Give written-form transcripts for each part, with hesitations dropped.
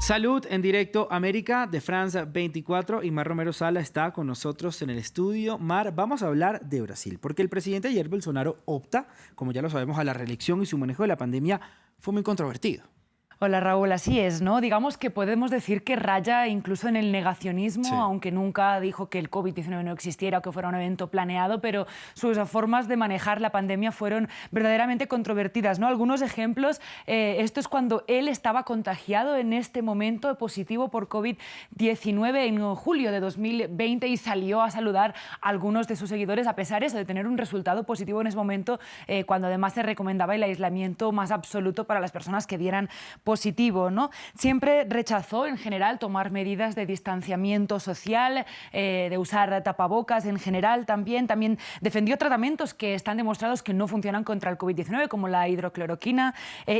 Salud en directo América de France 24 y Mar Romero Sala está con nosotros en el estudio. Mar, vamos a hablar de Brasil, porque el presidente Jair Bolsonaro opta, como ya lo sabemos, a la reelección y su manejo de la pandemia fue muy controvertido. Hola Raúl, así es, ¿no? Digamos que podemos decir que raya incluso en el negacionismo, Sí. aunque nunca dijo que el COVID-19 no existiera o que fuera un evento planeado, pero sus formas de manejar la pandemia fueron verdaderamente controvertidas, ¿no? Algunos ejemplos, esto es cuando él estaba contagiado en este momento positivo por COVID-19 en julio de 2020 y salió a saludar a algunos de sus seguidores a pesar de tener un resultado positivo en ese momento, cuando además se recomendaba el aislamiento más absoluto para las personas que dieran positivo, ¿no? Siempre rechazó en general tomar medidas de distanciamiento social, de usar tapabocas en general también defendió tratamientos que están demostrados que no funcionan contra el COVID-19 como la hidrocloroquina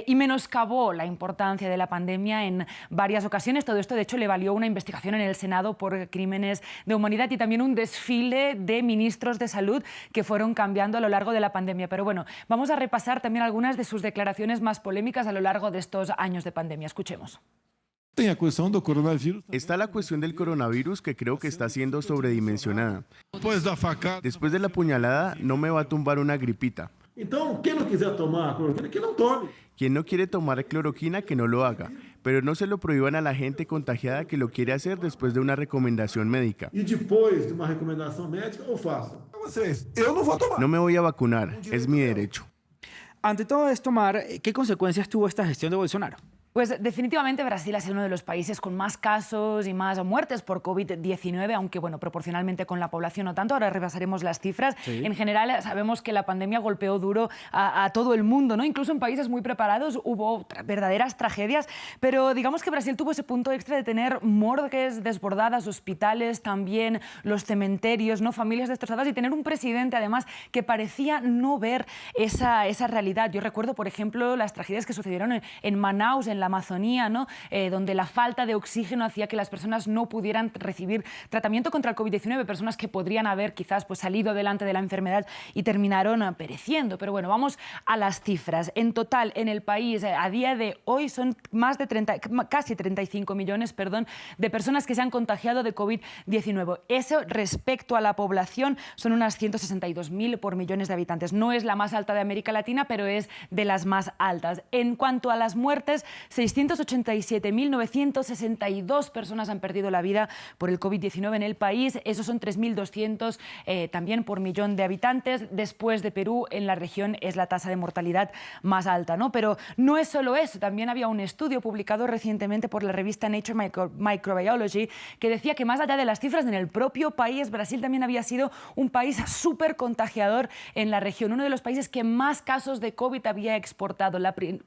y menoscabó la importancia de la pandemia en varias ocasiones. Todo esto de hecho le valió una investigación en el Senado por crímenes de humanidad y también un desfile de ministros de salud que fueron cambiando a lo largo de la pandemia. Pero bueno, vamos a repasar también algunas de sus declaraciones más polémicas a lo largo de estos años de pandemia. Escuchemos. Está la cuestión del coronavirus que creo que está siendo sobredimensionada. Después de la puñalada no me va a tumbar una gripita. Então, quem não quiser tomar cloroquina, que não tome. Quien no quiere tomar cloroquina, que no lo haga. Pero no se lo prohíban a la gente contagiada que lo quiere hacer después de una recomendación médica. E depois de uma recomendação médica, eu faço. Eu não vou tomar. No me voy a vacunar, es mi derecho. Ante todo esto, Mar, ¿qué consecuencias tuvo esta gestión de Bolsonaro? Pues definitivamente Brasil ha sido uno de los países con más casos y más muertes por COVID-19, aunque bueno, proporcionalmente con la población no tanto. Ahora repasaremos las cifras. Sí. En general sabemos que la pandemia golpeó duro a todo el mundo, ¿no? Incluso en países muy preparados hubo verdaderas tragedias, pero digamos que Brasil tuvo ese punto extra de tener morgues desbordadas, hospitales también, los cementerios, ¿no? Familias destrozadas y tener un presidente además que parecía no ver esa realidad. Yo recuerdo, por ejemplo, las tragedias que sucedieron en Manaus, en la Amazonía, ¿no? Donde la falta de oxígeno hacía que las personas no pudieran recibir tratamiento contra el COVID-19, personas que podrían haber quizás pues, salido delante de la enfermedad y terminaron pereciendo. Pero bueno, vamos a las cifras. En total, en el país, a día de hoy son casi 35 millones de personas que se han contagiado de COVID-19. Eso respecto a la población son unas 162.000 por millones de habitantes. No es la más alta de América Latina, pero es de las más altas. En cuanto a las muertes, 687.962 personas han perdido la vida por el COVID-19 en el país. Esos son 3.200 también por millón de habitantes. Después de Perú, en la región es la tasa de mortalidad más alta, ¿no? Pero no es solo eso. También había un estudio publicado recientemente por la revista Nature Microbiology que decía que más allá de las cifras, en el propio país, Brasil también había sido un país súper contagiador en la región. Uno de los países que más casos de COVID había exportado.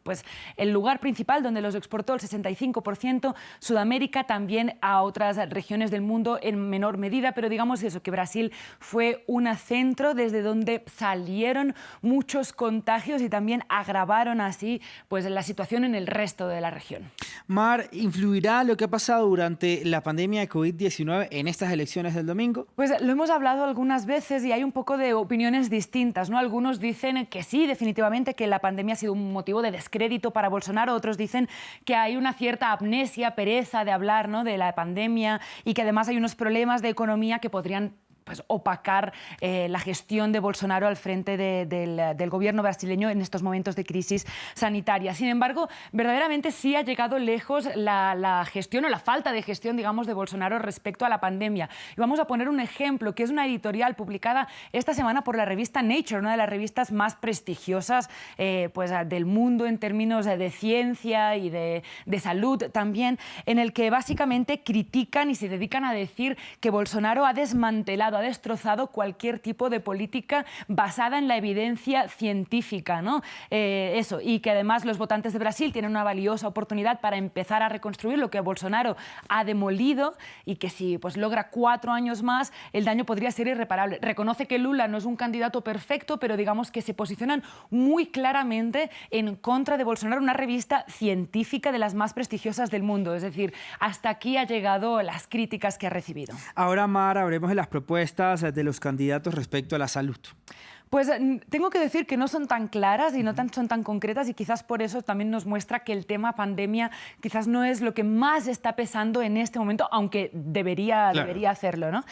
Pues el lugar principal donde los exportó el 65%, Sudamérica también a otras regiones del mundo en menor medida, pero digamos eso, que Brasil fue un centro desde donde salieron muchos contagios y también agravaron así pues, la situación en el resto de la región. Mar, ¿influirá lo que ha pasado durante la pandemia de COVID-19 en estas elecciones del domingo? Pues lo hemos hablado algunas veces y hay un poco de opiniones distintas, ¿no? Algunos dicen que sí, definitivamente, que la pandemia ha sido un motivo de descrédito para Bolsonaro, otros dicen que hay una cierta amnesia, pereza de hablar, ¿no? de la pandemia y que además hay unos problemas de economía que podrían pues, opacar la gestión de Bolsonaro al frente del gobierno brasileño en estos momentos de crisis sanitaria. Sin embargo, verdaderamente sí ha llegado lejos la gestión o la falta de gestión, digamos, de Bolsonaro respecto a la pandemia. Y vamos a poner un ejemplo, que es una editorial publicada esta semana por la revista Nature, una de las revistas más prestigiosas pues, del mundo en términos de ciencia y de salud también, en el que básicamente critican y se dedican a decir que Bolsonaro ha desmantelado, ha destrozado cualquier tipo de política basada en la evidencia científica, ¿no? Eso, y que además los votantes de Brasil tienen una valiosa oportunidad para empezar a reconstruir lo que Bolsonaro ha demolido y que si pues, logra 4 años más, el daño podría ser irreparable. Reconoce que Lula no es un candidato perfecto, pero digamos que se posicionan muy claramente en contra de Bolsonaro, una revista científica de las más prestigiosas del mundo. Es decir, hasta aquí ha llegado las críticas que ha recibido. Ahora, Mar, hablemos de las propuestas de los candidatos respecto a la salud. Pues tengo que decir que no son tan claras y no son tan concretas, y quizás por eso también nos muestra que el tema pandemia quizás no es lo que más está pesando en este momento, aunque debería hacerlo, ¿no?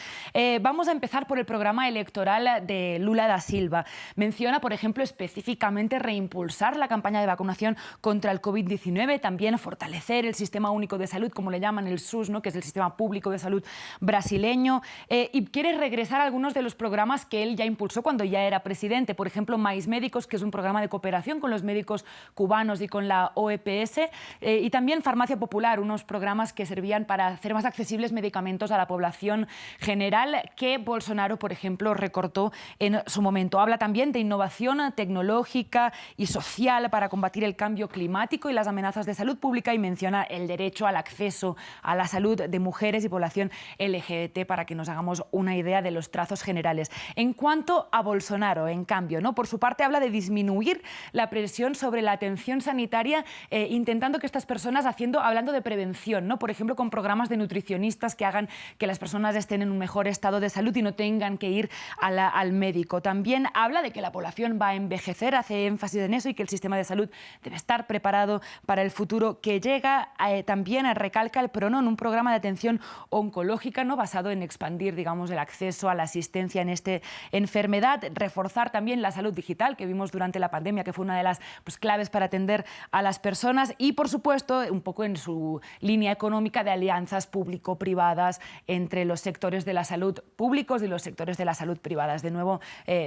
Vamos a empezar por el programa electoral de Lula da Silva. Menciona, por ejemplo, específicamente reimpulsar la campaña de vacunación contra el COVID-19, también fortalecer el Sistema Único de Salud, como le llaman el SUS, ¿no?, que es el Sistema Público de Salud brasileño, y quiere regresar a algunos de los programas que él ya impulsó cuando ya era presidente. Por ejemplo, Mais Médicos, que es un programa de cooperación con los médicos cubanos y con la OEPS, y también Farmacia Popular, unos programas que servían para hacer más accesibles medicamentos a la población general, que Bolsonaro, por ejemplo, recortó en su momento. Habla también de innovación tecnológica y social para combatir el cambio climático y las amenazas de salud pública, y menciona el derecho al acceso a la salud de mujeres y población LGBT, para que nos hagamos una idea de los trazos generales. En cuanto a Bolsonaro, en cambio, ¿no?, por su parte habla de disminuir la presión sobre la atención sanitaria, intentando que estas personas hablando de prevención, ¿no?, por ejemplo, con programas de nutricionistas que hagan que las personas estén en un mejor estado de salud y no tengan que ir al médico. También habla de que la población va a envejecer, hace énfasis en eso, y que el sistema de salud debe estar preparado para el futuro que llega. También recalca el PRONON, un programa de atención oncológica, ¿no?, basado en expandir, digamos, el acceso a la asistencia en esta enfermedad, reforzar también la salud digital que vimos durante la pandemia, que fue una de las claves para atender a las personas, y, por supuesto, un poco en su línea económica de alianzas público-privadas entre los sectores de la salud públicos y los sectores de la salud privadas. De nuevo,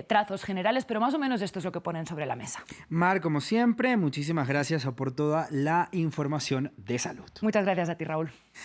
trazos generales, pero más o menos esto es lo que ponen sobre la mesa. Mar, como siempre, muchísimas gracias por toda la información de salud. Muchas gracias a ti, Raúl.